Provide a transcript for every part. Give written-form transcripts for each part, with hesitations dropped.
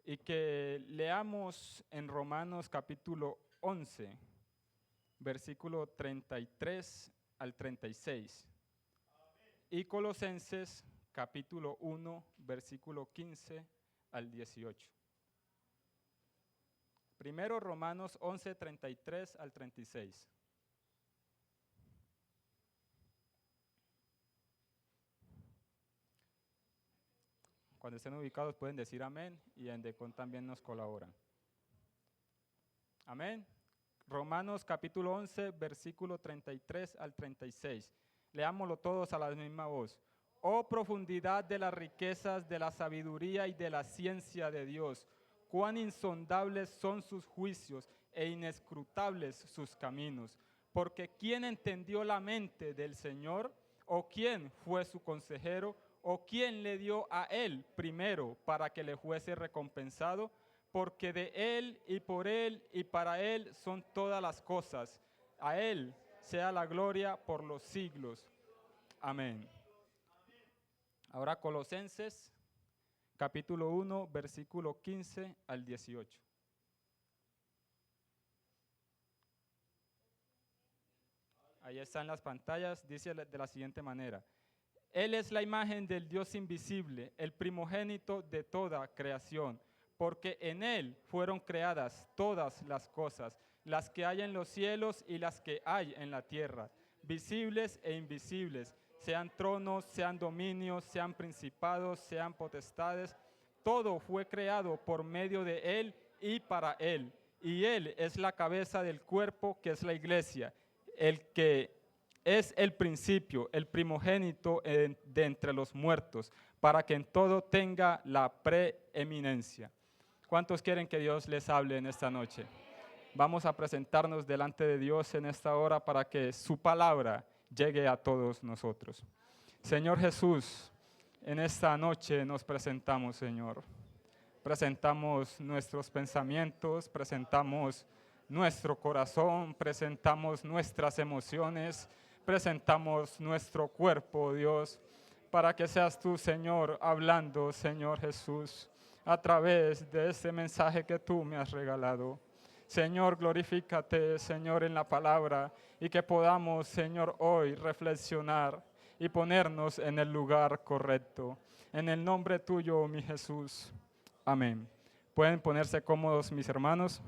y que leamos en Romanos capítulo 11, versículo 33 al 36, y Colosenses capítulo 1, versículo 15 al 18. Primero Romanos 11, 33 al 36. Cuando estén ubicados pueden decir amén y en Decon también nos colaboran. Amén. Romanos capítulo 11, versículo 33 al 36. Leámoslo todos a la misma voz. Oh profundidad de las riquezas, de la sabiduría y de la ciencia de Dios, cuán insondables son sus juicios e inescrutables sus caminos. Porque ¿quién entendió la mente del Señor? ¿O quién fue su consejero? ¿O quién le dio a él primero para que le fuese recompensado? Porque de Él y por Él y para Él son todas las cosas. A Él sea la gloria por los siglos. Amén. Ahora Colosenses, capítulo 1, versículo 15 al 18. Ahí están las pantallas, dice de la siguiente manera. Él es la imagen del Dios invisible, el primogénito de toda creación, porque en Él fueron creadas todas las cosas, las que hay en los cielos y las que hay en la tierra, visibles e invisibles, sean tronos, sean dominios, sean principados, sean potestades. Todo fue creado por medio de Él y para Él. Y Él es la cabeza del cuerpo, que es la iglesia, el que es el principio, el primogénito de entre los muertos, para que en todo tenga la preeminencia. ¿Cuántos quieren que Dios les hable en esta noche? Vamos a presentarnos delante de Dios en esta hora para que su palabra llegue a todos nosotros. Señor Jesús, en esta noche nos presentamos, Señor. Presentamos nuestros pensamientos, presentamos nuestro corazón, presentamos nuestras emociones, presentamos nuestro cuerpo, Dios, para que seas tú, Señor, hablando, Señor Jesús, a través de este mensaje que tú me has regalado. Señor, glorifícate, Señor, en la palabra y que podamos, Señor, hoy reflexionar y ponernos en el lugar correcto. En el nombre tuyo, mi Jesús. Amén. ¿Pueden ponerse cómodos, mis hermanos?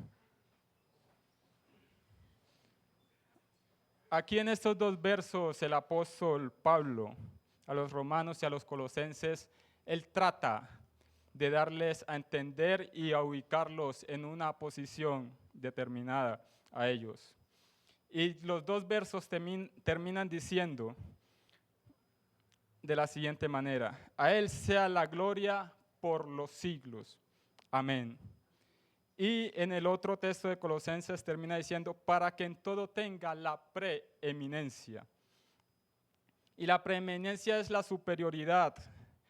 Aquí en estos dos versos el apóstol Pablo a los romanos y a los colosenses, él trata de darles a entender y a ubicarlos en una posición determinada a ellos. Y los dos versos terminan diciendo de la siguiente manera: a Él sea la gloria por los siglos. Amén. Y en el otro texto de Colosenses termina diciendo, para que en todo tenga la preeminencia. Y la preeminencia es la superioridad,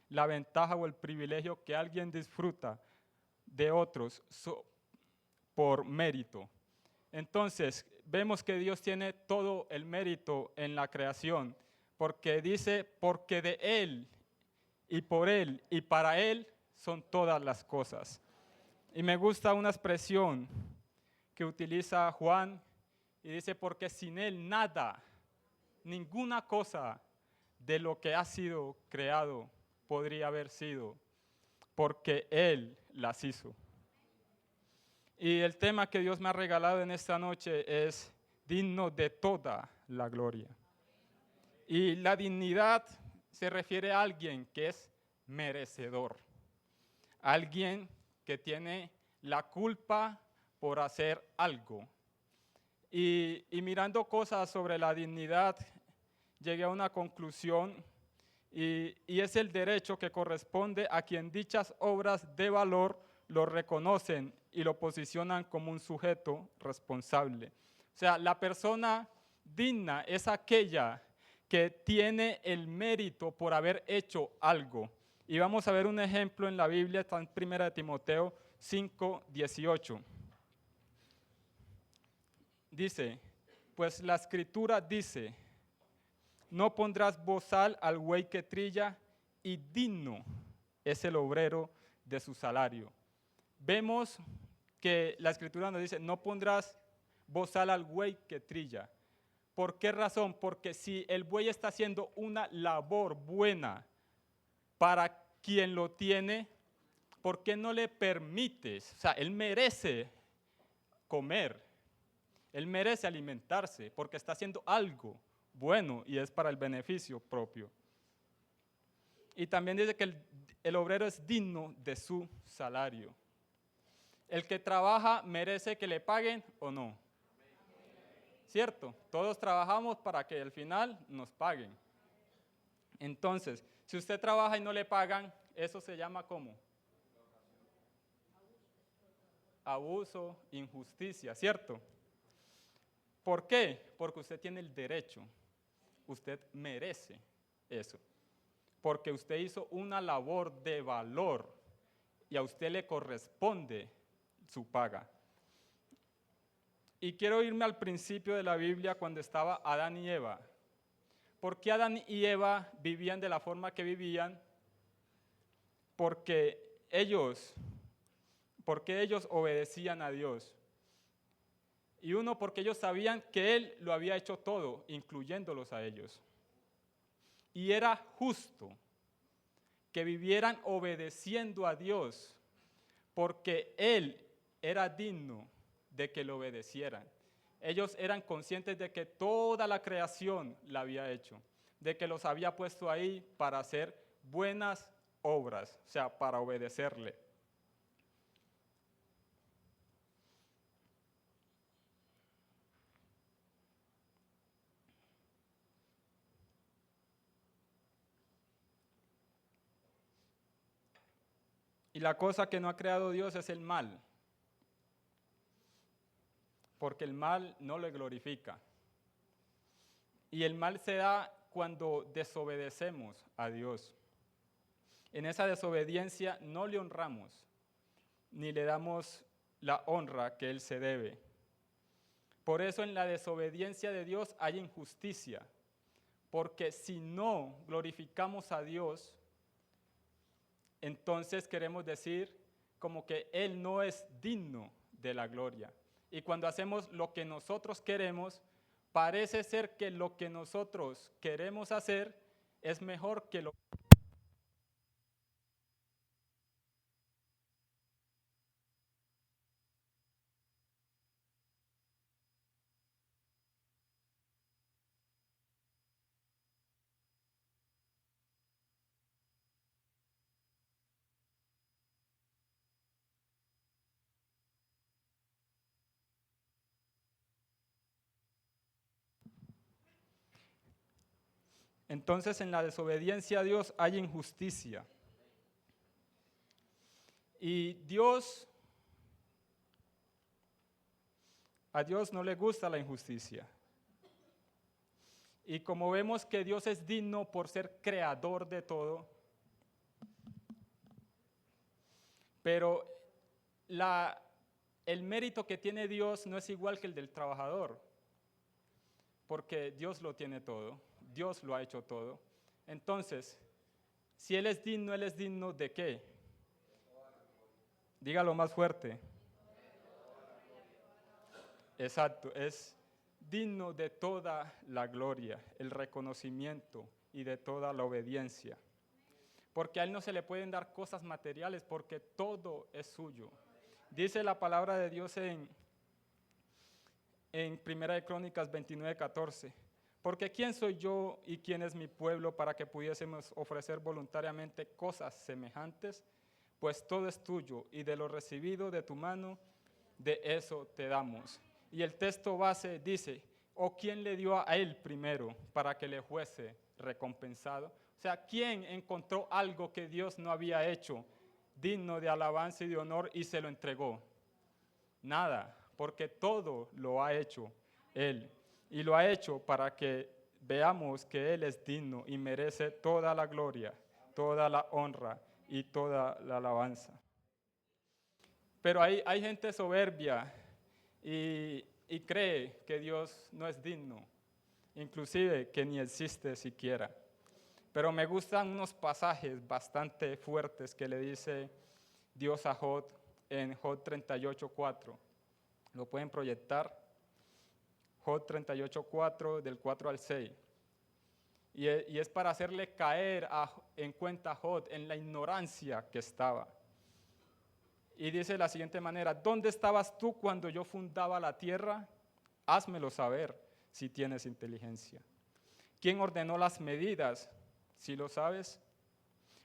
la ventaja o el privilegio que alguien disfruta de otros por mérito. Entonces, vemos que Dios tiene todo el mérito en la creación, porque dice, porque de Él y por Él y para Él son todas las cosas. Y me gusta una expresión que utiliza Juan y dice, porque sin Él nada, ninguna cosa de lo que ha sido creado podría haber sido, porque Él las hizo. Y el tema que Dios me ha regalado en esta noche es digno de toda la gloria. Y la dignidad se refiere a alguien que es merecedor, alguien que tiene la culpa por hacer algo. Y mirando cosas sobre la dignidad, llegué a una conclusión y es el derecho que corresponde a quien dichas obras de valor lo reconocen y lo posicionan como un sujeto responsable. O sea, la persona digna es aquella que tiene el mérito por haber hecho algo. Y vamos a ver un ejemplo en la Biblia, está en 1 Timoteo 5:18. Dice, pues la escritura dice, no pondrás bozal al buey que trilla, y digno es el obrero de su salario. vemos que la Escritura nos dice, no pondrás bozal al buey que trilla. ¿Por qué razón? Porque si el buey está haciendo una labor buena para quien lo tiene, ¿por qué no le permites? O sea, él merece comer, él merece alimentarse, porque está haciendo algo bueno y es para el beneficio propio. Y también dice que el obrero es digno de su salario. El que trabaja merece que le paguen o no. ¿Cierto? Todos trabajamos para que al final nos paguen. Entonces, si usted trabaja y no le pagan, eso se llama ¿cómo? Abuso, injusticia, ¿cierto? ¿Por qué? Porque usted tiene el derecho, usted merece eso. Porque usted hizo una labor de valor y a usted le corresponde su paga. Y quiero irme al principio de la Biblia cuando estaba Adán y Eva. ¿Por qué Adán y Eva vivían de la forma que vivían? Porque ellos obedecían a Dios. Y uno, porque ellos sabían que Él lo había hecho todo, incluyéndolos a ellos. Y era justo que vivieran obedeciendo a Dios, porque Él era digno de que lo obedecieran. Ellos eran conscientes de que toda la creación la había hecho, de que los había puesto ahí para hacer buenas obras, o sea, para obedecerle. Y la cosa que no ha creado Dios es el mal, porque el mal no le glorifica. Y el mal se da cuando desobedecemos a Dios. En esa desobediencia no le honramos, ni le damos la honra que Él se debe. Por eso en la desobediencia de Dios hay injusticia, porque si no glorificamos a Dios, entonces queremos decir como que Él no es digno de la gloria. Y cuando hacemos lo que nosotros queremos, parece ser que lo que nosotros queremos hacer es mejor que lo que entonces en la desobediencia a Dios hay injusticia. Y a Dios no le gusta la injusticia. Y como vemos que Dios es digno por ser creador de todo, pero el mérito que tiene Dios no es igual que el del trabajador, porque Dios lo tiene todo, Dios lo ha hecho todo. Entonces, si Él es digno ¿de qué? Dígalo más fuerte. Exacto, es digno de toda la gloria, el reconocimiento y de toda la obediencia. Porque a Él no se le pueden dar cosas materiales porque todo es suyo. Dice la palabra de Dios en 1 de Crónicas 29:14. Porque ¿quién soy yo y quién es mi pueblo para que pudiésemos ofrecer voluntariamente cosas semejantes? Pues todo es tuyo y de lo recibido de tu mano, de eso te damos. Y el texto base dice, ¿o quién le dio a él primero para que le fuese recompensado? O sea, ¿quién encontró algo que Dios no había hecho digno de alabanza y de honor y se lo entregó? Nada, porque todo lo ha hecho Él. Y lo ha hecho para que veamos que Él es digno y merece toda la gloria, toda la honra y toda la alabanza. Pero hay gente soberbia y cree que Dios no es digno, inclusive que ni existe siquiera. Pero me gustan unos pasajes bastante fuertes que le dice Dios a Job en Job 38:4. Lo pueden proyectar. Job 38:4, del 4 al 6. Y es para hacerle caer en cuenta a Job en la ignorancia que estaba. Y dice de la siguiente manera: ¿dónde estabas tú cuando yo fundaba la tierra? Házmelo saber si tienes inteligencia. ¿Quién ordenó las medidas, si lo sabes?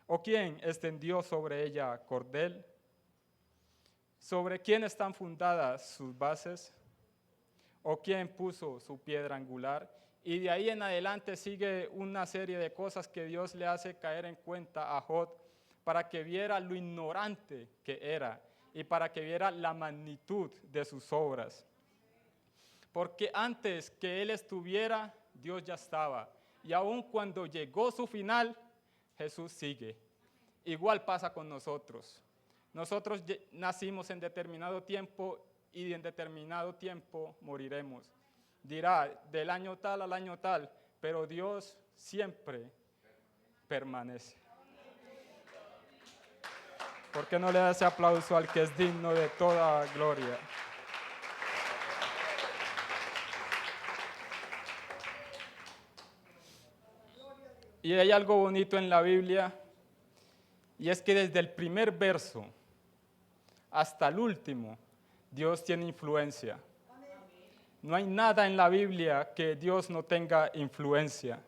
¿O quién extendió sobre ella cordel? ¿Sobre quién están fundadas sus bases? ¿O quién puso su piedra angular? Y de ahí en adelante sigue una serie de cosas que Dios le hace caer en cuenta a Job para que viera lo ignorante que era y para que viera la magnitud de sus obras. Porque antes que él estuviera, Dios ya estaba. Y aun cuando llegó su final, Jesús sigue. Igual pasa con nosotros. Nosotros nacimos en determinado tiempo y en determinado tiempo moriremos. Dirá, del año tal al año tal, pero Dios siempre permanece. ¿Por qué no le da ese aplauso al que es digno de toda gloria? Y hay algo bonito en la Biblia, y es que desde el primer verso hasta el último, Dios tiene influencia. No hay nada en la Biblia que Dios no tenga influencia.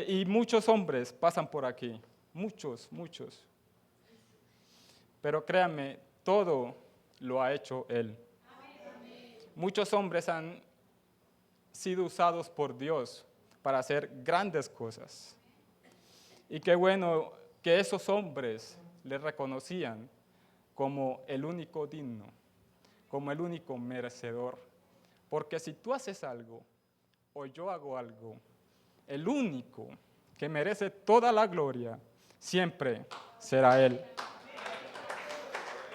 Y muchos hombres pasan por aquí, muchos. Pero créanme, todo lo ha hecho Él. Muchos hombres han sido usados por Dios para hacer grandes cosas. Y qué bueno que esos hombres le reconocían como el único digno, como el único merecedor. Porque si tú haces algo o yo hago algo, el único que merece toda la gloria siempre será Él.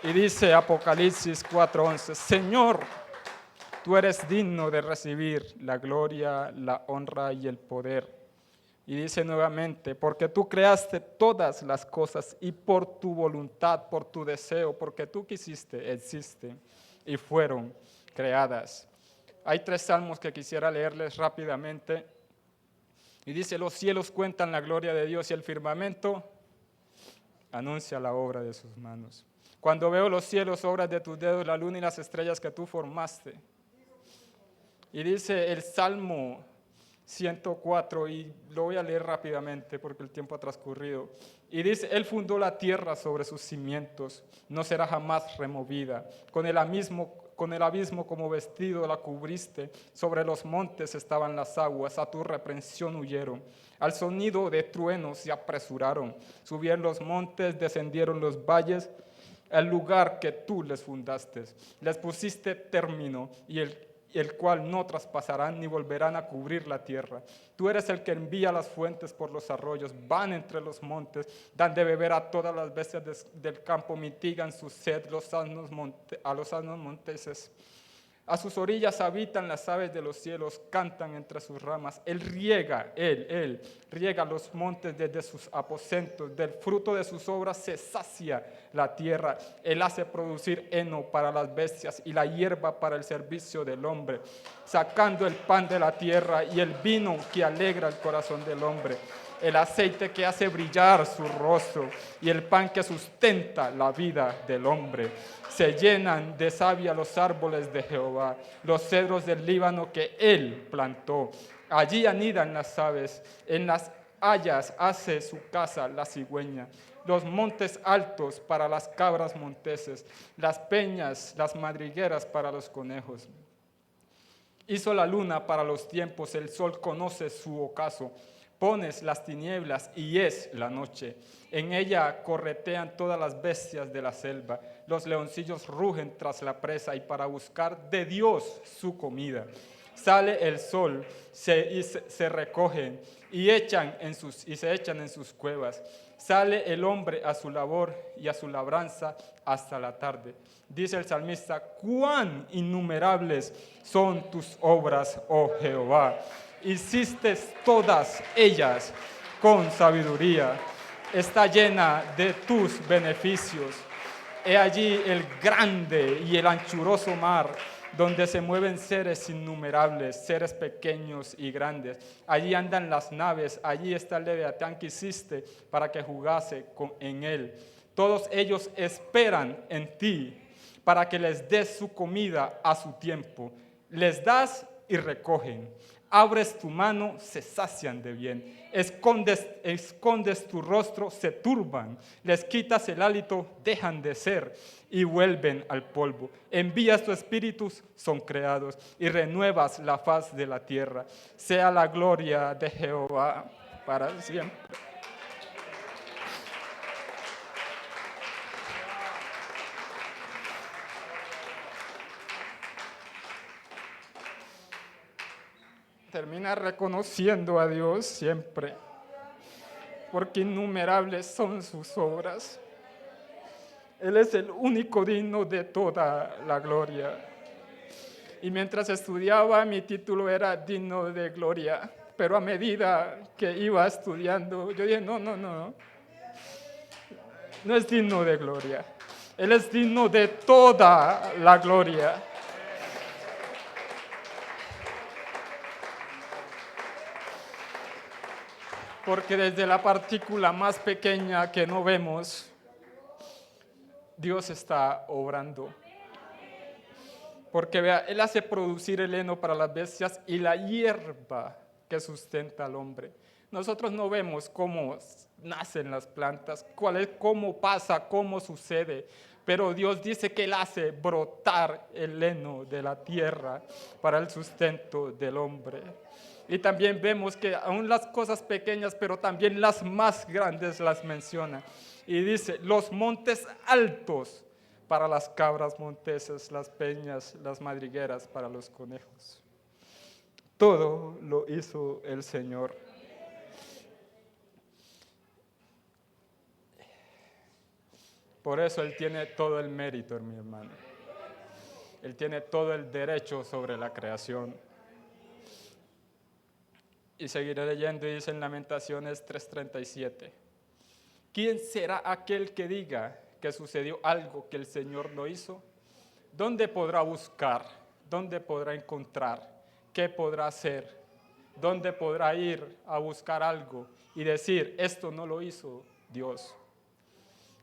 Y dice Apocalipsis 4:11, Señor, tú eres digno de recibir la gloria, la honra y el poder. Y dice nuevamente, porque tú creaste todas las cosas y por tu voluntad, por tu deseo, porque tú quisiste, existen y fueron creadas. Hay 3 salmos que quisiera leerles rápidamente. Y dice, los cielos cuentan la gloria de Dios y el firmamento anuncia la obra de sus manos. Cuando veo los cielos, obras de tus dedos, la luna y las estrellas que tú formaste. Y dice el Salmo 104, y lo voy a leer rápidamente porque el tiempo ha transcurrido. Y dice, Él fundó la tierra sobre sus cimientos, no será jamás removida. Con el abismo como vestido la cubriste, sobre los montes estaban las aguas, a tu reprensión huyeron. Al sonido de truenos se apresuraron, subieron los montes, descendieron los valles, el lugar que tú les fundaste. Les pusiste término y el cual no traspasarán ni volverán a cubrir la tierra. Tú eres el que envía las fuentes por los arroyos, van entre los montes, dan de beber a todas las bestias del campo, mitigan su sed a los asnos monteses. A sus orillas habitan las aves de los cielos, cantan entre sus ramas. Él riega los montes desde sus aposentos, del fruto de sus obras se sacia la tierra. Él hace producir heno para las bestias y la hierba para el servicio del hombre, sacando el pan de la tierra y el vino que alegra el corazón del hombre, el aceite que hace brillar su rostro y el pan que sustenta la vida del hombre. Se llenan de savia los árboles de Jehová, los cedros del Líbano que Él plantó. Allí anidan las aves, en las hayas hace su casa la cigüeña. Los montes altos para las cabras monteses, las peñas, las madrigueras para los conejos. Hizo la luna para los tiempos, el sol conoce su ocaso. Pones las tinieblas y es la noche. En ella corretean todas las bestias de la selva. Los leoncillos rugen tras la presa y para buscar de Dios su comida. Sale el sol, se recogen y se echan en sus cuevas. Sale el hombre a su labor y a su labranza hasta la tarde. Dice el salmista, cuán innumerables son tus obras, oh Jehová. Hiciste todas ellas con sabiduría. Está llena de tus beneficios. He allí el grande y el anchuroso mar, donde se mueven seres innumerables, seres pequeños y grandes. Allí andan las naves, allí está el leviatán que hiciste para que jugase en él. Todos ellos esperan en ti para que les des su comida a su tiempo. Les das y recogen. Abres tu mano, se sacian de bien. Escondes tu rostro, se turban. Les quitas el hálito, dejan de ser y vuelven al polvo. Envías tu espíritu, son creados y renuevas la faz de la tierra. Sea la gloria de Jehová para siempre. Termina reconociendo a Dios siempre, porque innumerables son sus obras. Él es el único digno de toda la gloria. Y mientras estudiaba, mi título era digno de gloria, pero a medida que iba estudiando, yo dije, no es digno de gloria. Él es digno de toda la gloria. Porque desde la partícula más pequeña que no vemos, Dios está obrando. Porque vea, Él hace producir el heno para las bestias y la hierba que sustenta al hombre. Nosotros no vemos cómo nacen las plantas, cómo pasa, cómo sucede, pero Dios dice que Él hace brotar el heno de la tierra para el sustento del hombre. Y también vemos que aún las cosas pequeñas, pero también las más grandes las menciona. Y dice, los montes altos para las cabras monteses, las peñas, las madrigueras para los conejos. Todo lo hizo el Señor. Por eso Él tiene todo el mérito, mi hermano. Él tiene todo el derecho sobre la creación. Y seguiré leyendo y dice en Lamentaciones 3:37. ¿Quién será aquel que diga que sucedió algo que el Señor no hizo? ¿Dónde podrá buscar? ¿Dónde podrá encontrar? ¿Qué podrá hacer? ¿Dónde podrá ir a buscar algo y decir, esto no lo hizo Dios?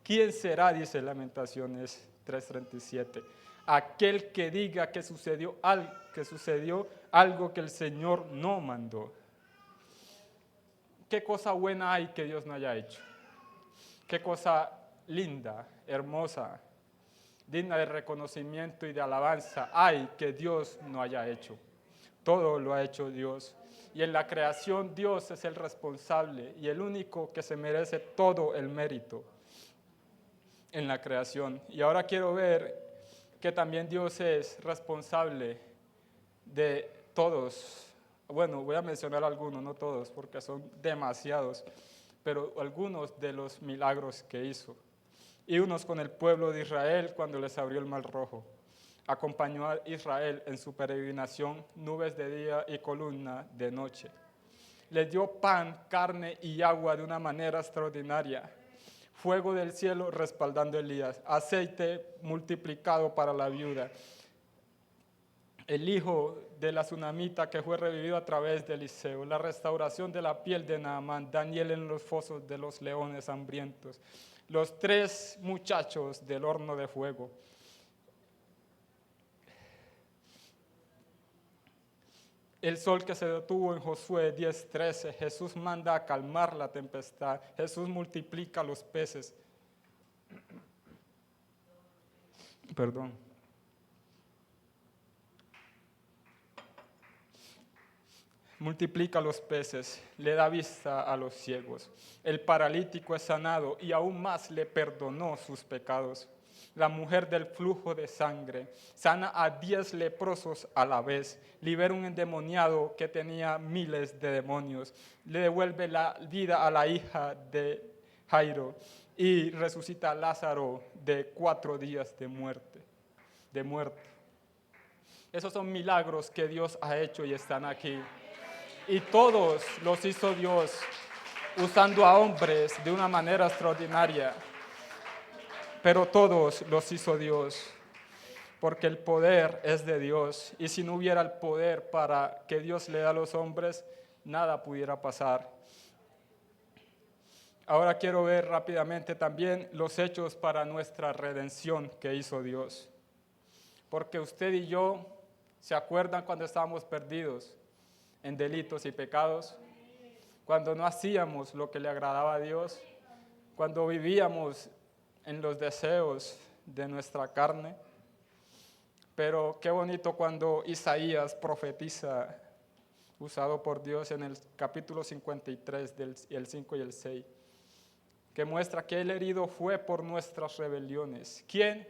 ¿Quién será, dice Lamentaciones 3:37, aquel que diga que sucedió algo que el Señor no mandó? ¿Qué cosa buena hay que Dios no haya hecho? ¿Qué cosa linda, hermosa, digna de reconocimiento y de alabanza hay que Dios no haya hecho? Todo lo ha hecho Dios. Y en la creación Dios es el responsable y el único que se merece todo el mérito en la creación. Y ahora quiero ver que también Dios es responsable de todos. Bueno, voy a mencionar algunos, no todos, porque son demasiados, pero algunos de los milagros que hizo. Y unos con el pueblo de Israel cuando les abrió el Mar Rojo. Acompañó a Israel en su peregrinación, nubes de día y columna de noche. Les dio pan, carne y agua de una manera extraordinaria. Fuego del cielo respaldando a Elías, aceite multiplicado para la viuda. El hijo de la tsunamita que fue revivido a través de Eliseo, la restauración de la piel de Naamán, Daniel en los fosos de los leones hambrientos, los 3 muchachos del horno de fuego. El sol que se detuvo en Josué 10:13, Jesús manda a calmar la tempestad, Jesús multiplica los peces. Multiplica los peces, le da vista a los ciegos. El paralítico es sanado y aún más le perdonó sus pecados. La mujer del flujo de sangre sana a 10 leprosos a la vez, libera un endemoniado que tenía miles de demonios, le devuelve la vida a la hija de Jairo y resucita a Lázaro de 4 días de muerte. Esos son milagros que Dios ha hecho y están aquí. Y todos los hizo Dios usando a hombres de una manera extraordinaria. pero todos los hizo Dios, porque el poder es de Dios, y si no hubiera el poder para que Dios le da a los hombres, nada pudiera pasar. Ahora quiero ver rápidamente también los hechos para nuestra redención que hizo Dios, porque usted y yo, ¿se acuerdan cuando estábamos perdidos en delitos y pecados? Cuando no hacíamos lo que le agradaba a Dios, cuando vivíamos en los deseos de nuestra carne. Pero qué bonito cuando Isaías profetiza, usado por Dios en el capítulo 53, el 5 y el 6, que muestra que el herido fue por nuestras rebeliones. ¿Quién?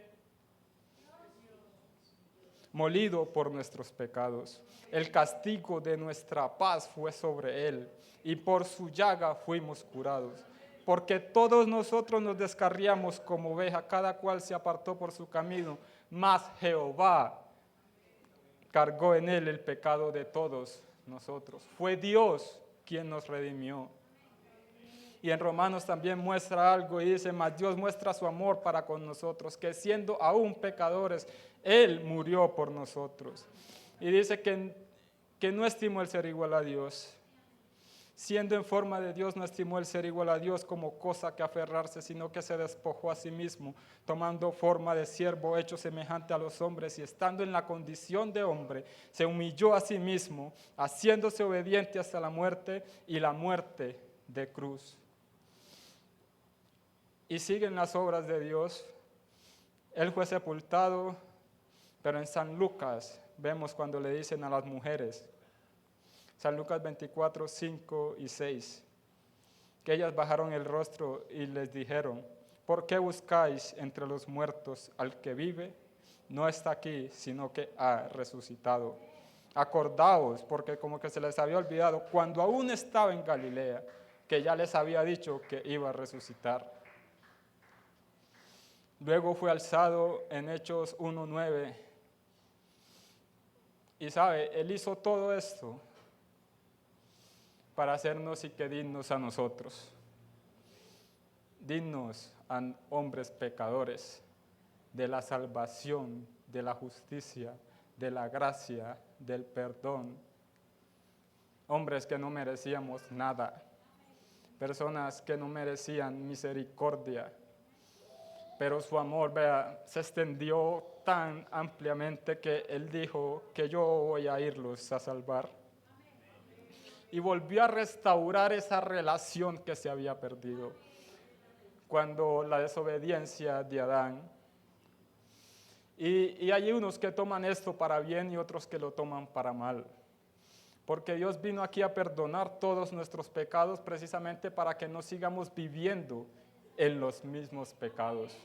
Molido por nuestros pecados. El castigo de nuestra paz fue sobre él, y por su llaga fuimos curados. Porque todos nosotros nos descarriamos como oveja, cada cual se apartó por su camino, mas Jehová cargó en él el pecado de todos nosotros. Fue Dios quien nos redimió. Y en Romanos también muestra algo y dice, mas Dios muestra su amor para con nosotros, que siendo aún pecadores, Él murió por nosotros. Y dice que no estimó el ser igual a Dios. Siendo en forma de Dios, no estimó el ser igual a Dios como cosa que aferrarse, sino que se despojó a sí mismo, tomando forma de siervo, hecho semejante a los hombres, y estando en la condición de hombre, se humilló a sí mismo, haciéndose obediente hasta la muerte, y la muerte de cruz. Y siguen las obras de Dios. Él fue sepultado, pero en San Lucas vemos cuando le dicen a las mujeres, San Lucas 24, 5 y 6, que ellas bajaron el rostro y les dijeron, ¿por qué buscáis entre los muertos al que vive? No está aquí, sino que ha resucitado. Acordaos, porque como que se les había olvidado, cuando aún estaba en Galilea, que ya les había dicho que iba a resucitar. Luego fue alzado en Hechos 1:9. Y sabe, Él hizo todo esto para hacernos y que dignos a nosotros. Dignos a hombres pecadores de la salvación, de la justicia, de la gracia, del perdón. Hombres que no merecíamos nada. Personas que no merecían misericordia. Pero su amor, vea, se extendió tan ampliamente que Él dijo que yo voy a irlos a salvar. Y volvió a restaurar esa relación que se había perdido cuando la desobediencia de Adán. Y hay unos que toman esto para bien y otros que lo toman para mal. Porque Dios vino aquí a perdonar todos nuestros pecados precisamente para que no sigamos viviendo en los mismos pecados.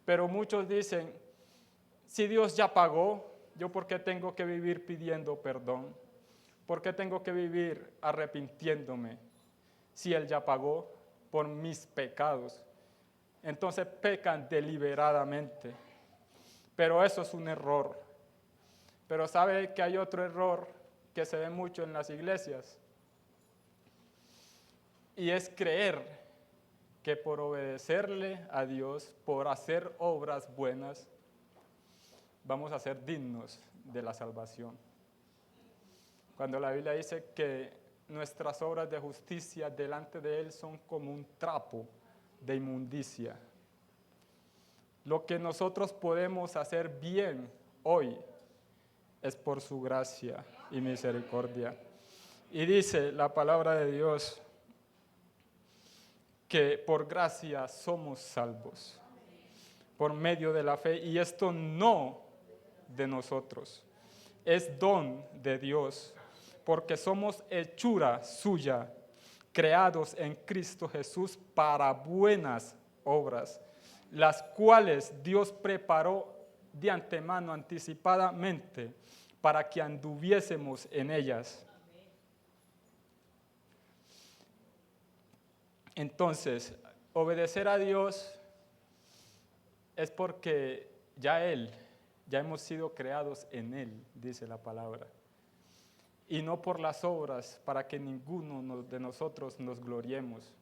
Pero muchos dicen, si Dios ya pagó, ¿yo por qué tengo que vivir pidiendo perdón? ¿Por qué tengo que vivir arrepintiéndome si Él ya pagó por mis pecados? Entonces pecan deliberadamente. Pero eso es un error. Pero ¿sabe que hay otro error que se ve mucho en las iglesias? Y es creer que por obedecerle a Dios, por hacer obras buenas, vamos a ser dignos de la salvación. Cuando la Biblia dice que nuestras obras de justicia delante de Él son como un trapo de inmundicia. Lo que nosotros podemos hacer bien hoy es por su gracia y misericordia. Y dice la palabra de Dios que por gracia somos salvos, por medio de la fe, y esto no de nosotros, es don de Dios, porque somos hechura suya, creados en Cristo Jesús para buenas obras, las cuales Dios preparó de antemano, anticipadamente, para que anduviésemos en ellas. Entonces, obedecer a Dios es porque ya hemos sido creados en Él, dice la palabra. Y no por las obras para que ninguno de nosotros nos gloriemos,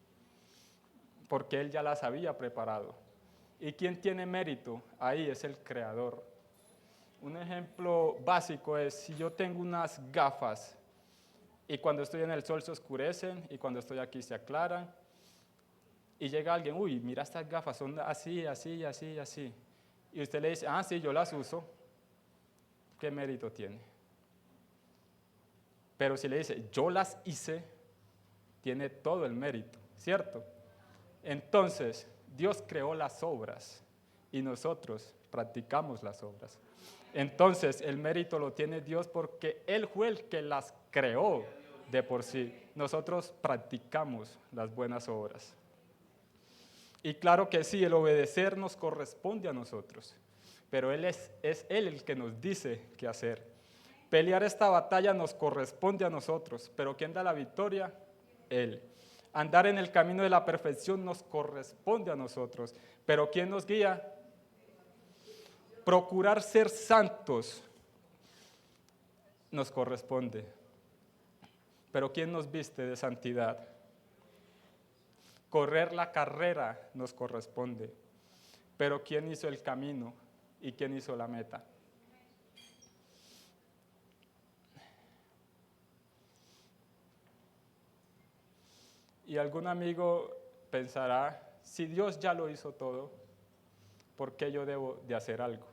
porque Él ya las había preparado. ¿Y quién tiene mérito? Ahí es el creador. Un ejemplo básico es, si yo tengo unas gafas y cuando estoy en el sol se oscurecen y cuando estoy aquí se aclaran, y llega alguien, uy, mira estas gafas, son así, así, así, así. Y usted le dice, ah, sí, yo las uso, ¿qué mérito tiene? Pero si le dice, yo las hice, tiene todo el mérito, ¿cierto? Entonces, Dios creó las obras y nosotros practicamos las obras. Entonces, el mérito lo tiene Dios porque Él fue el que las creó de por sí. Nosotros practicamos las buenas obras. Y claro que sí, el obedecer nos corresponde a nosotros, pero Él es Él el que nos dice qué hacer. Pelear esta batalla nos corresponde a nosotros, pero ¿quién da la victoria? Él. Andar en el camino de la perfección nos corresponde a nosotros, pero ¿quién nos guía? Procurar ser santos nos corresponde, pero ¿quién nos viste de santidad? Correr la carrera nos corresponde, pero ¿quién hizo el camino y quién hizo la meta? Y algún amigo pensará, si Dios ya lo hizo todo, ¿por qué yo debo de hacer algo?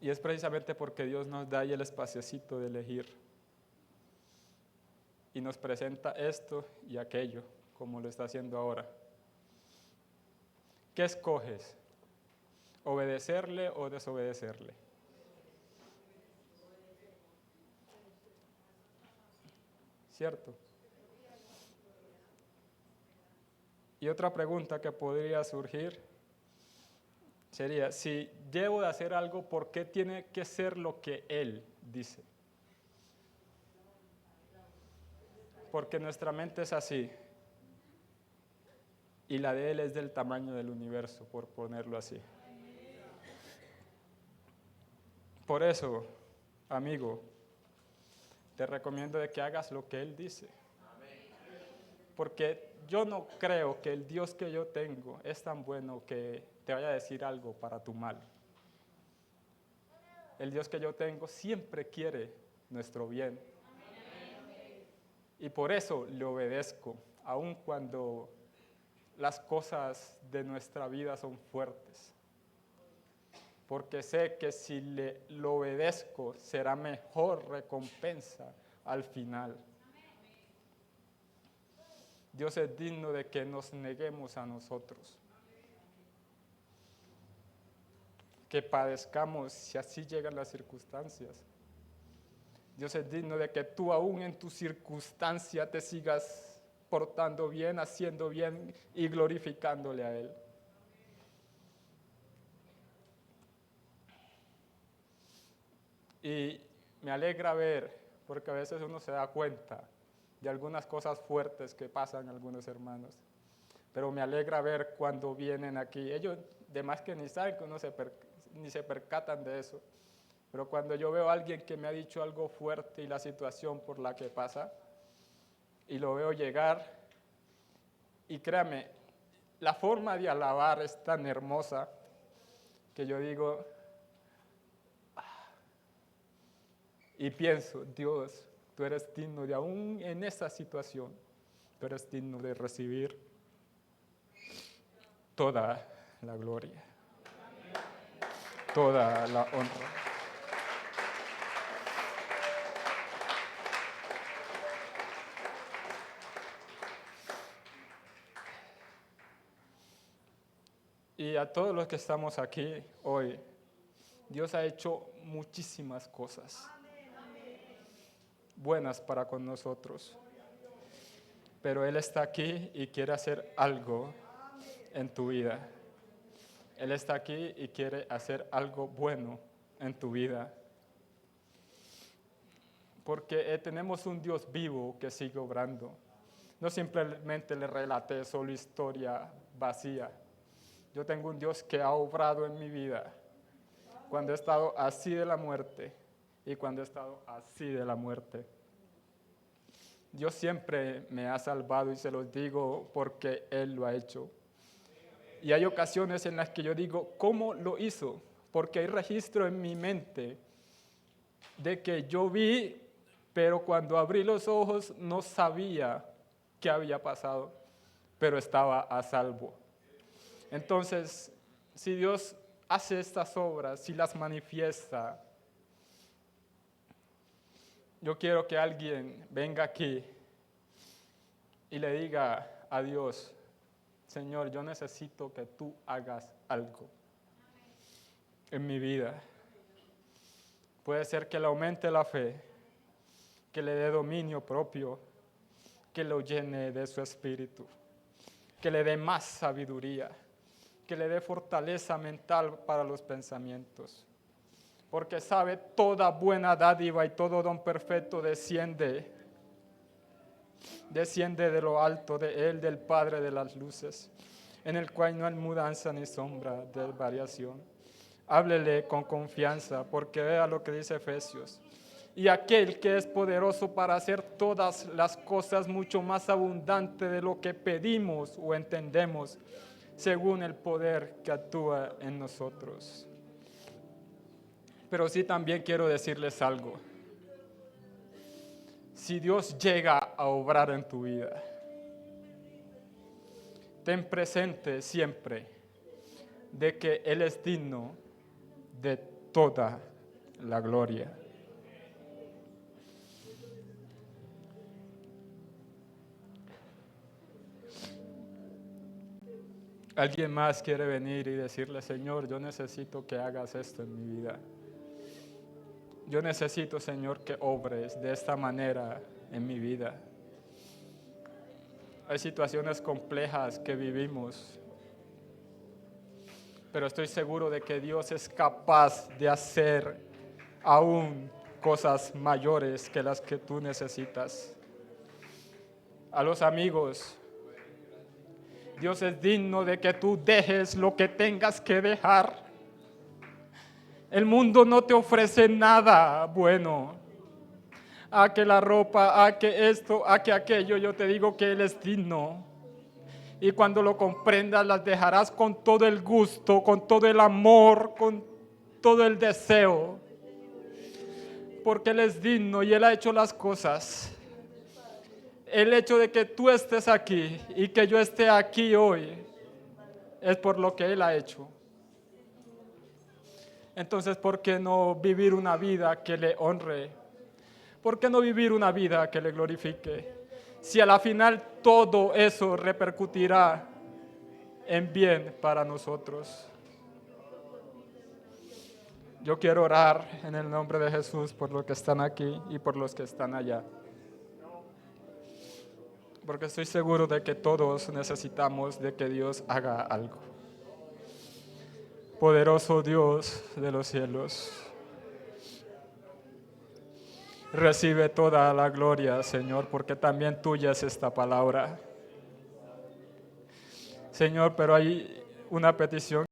Y es precisamente porque Dios nos da ahí el espaciocito de elegir. Y nos presenta esto y aquello, como lo está haciendo ahora. ¿Qué escoges? ¿Obedecerle o desobedecerle? ¿Cierto? Y otra pregunta que podría surgir sería, si debo de hacer algo, ¿por qué tiene que ser lo que Él dice? Porque nuestra mente es así, y la de Él es del tamaño del universo, por ponerlo así. Por eso, amigo, te recomiendo de que hagas lo que Él dice. Porque yo no creo que el Dios que yo tengo es tan bueno que te vaya a decir algo para tu mal. El Dios que yo tengo siempre quiere nuestro bien. Y por eso le obedezco, aun cuando las cosas de nuestra vida son fuertes. Porque sé que si lo obedezco será mejor recompensa al final. Dios es digno de que nos neguemos a nosotros, que padezcamos si así llegan las circunstancias. Dios es digno de que tú aún en tu circunstancia te sigas portando bien, haciendo bien y glorificándole a Él. Y me alegra ver, porque a veces uno se da cuenta de algunas cosas fuertes que pasan algunos hermanos, pero me alegra ver cuando vienen aquí. Ellos, de más que ni saben, ni se percatan de eso. Pero cuando yo veo a alguien que me ha dicho algo fuerte y la situación por la que pasa, y lo veo llegar, y créame, la forma de alabar es tan hermosa que yo digo, y pienso, Dios, tú eres digno de aún en esa situación, tú eres digno de recibir toda la gloria, toda la honra. Y a todos los que estamos aquí hoy, Dios ha hecho muchísimas cosas buenas para con nosotros. Pero Él está aquí y quiere hacer algo en tu vida. Él está aquí y quiere hacer algo bueno en tu vida. Porque tenemos un Dios vivo que sigue obrando. No simplemente le relaté solo historia vacía. Yo tengo un Dios que ha obrado en mi vida cuando he estado así de la muerte y cuando he estado así de la muerte. Dios siempre me ha salvado y se los digo porque Él lo ha hecho. Y hay ocasiones en las que yo digo, ¿cómo lo hizo? Porque hay registro en mi mente de que yo vi, pero cuando abrí los ojos no sabía qué había pasado, pero estaba a salvo. Entonces, si Dios hace estas obras, si las manifiesta, yo quiero que alguien venga aquí y le diga a Dios, Señor, yo necesito que tú hagas algo en mi vida. Puede ser que le aumente la fe, que le dé dominio propio, que lo llene de su espíritu, que le dé más sabiduría, que le dé fortaleza mental para los pensamientos. Porque sabe, toda buena dádiva y todo don perfecto desciende de lo alto de Él, del Padre de las luces, en el cual no hay mudanza ni sombra de variación. Háblele con confianza, porque vea lo que dice Efesios. Y aquel que es poderoso para hacer todas las cosas mucho más abundante de lo que pedimos o entendemos, según el poder que actúa en nosotros. Pero sí también quiero decirles algo. Si Dios llega a obrar en tu vida, ten presente siempre de que Él es digno de toda la gloria. Alguien más quiere venir y decirle, Señor, yo necesito que hagas esto en mi vida. Yo necesito, Señor, que obres de esta manera en mi vida. Hay situaciones complejas que vivimos, pero estoy seguro de que Dios es capaz de hacer aún cosas mayores que las que tú necesitas. A los amigos, Dios es digno de que tú dejes lo que tengas que dejar. El mundo no te ofrece nada bueno. A que la ropa, a que esto, a que aquello, yo te digo que Él es digno. Y cuando lo comprendas, las dejarás con todo el gusto, con todo el amor, con todo el deseo. Porque Él es digno y Él ha hecho las cosas. El hecho de que tú estés aquí y que yo esté aquí hoy es por lo que Él ha hecho. Entonces, ¿por qué no vivir una vida que le honre? ¿Por qué no vivir una vida que le glorifique? Si a la final todo eso repercutirá en bien para nosotros. Yo quiero orar en el nombre de Jesús por los que están aquí y por los que están allá. Porque estoy seguro de que todos necesitamos de que Dios haga algo. Poderoso Dios de los cielos, recibe toda la gloria, Señor, porque también tuya es esta palabra. Señor, pero hay una petición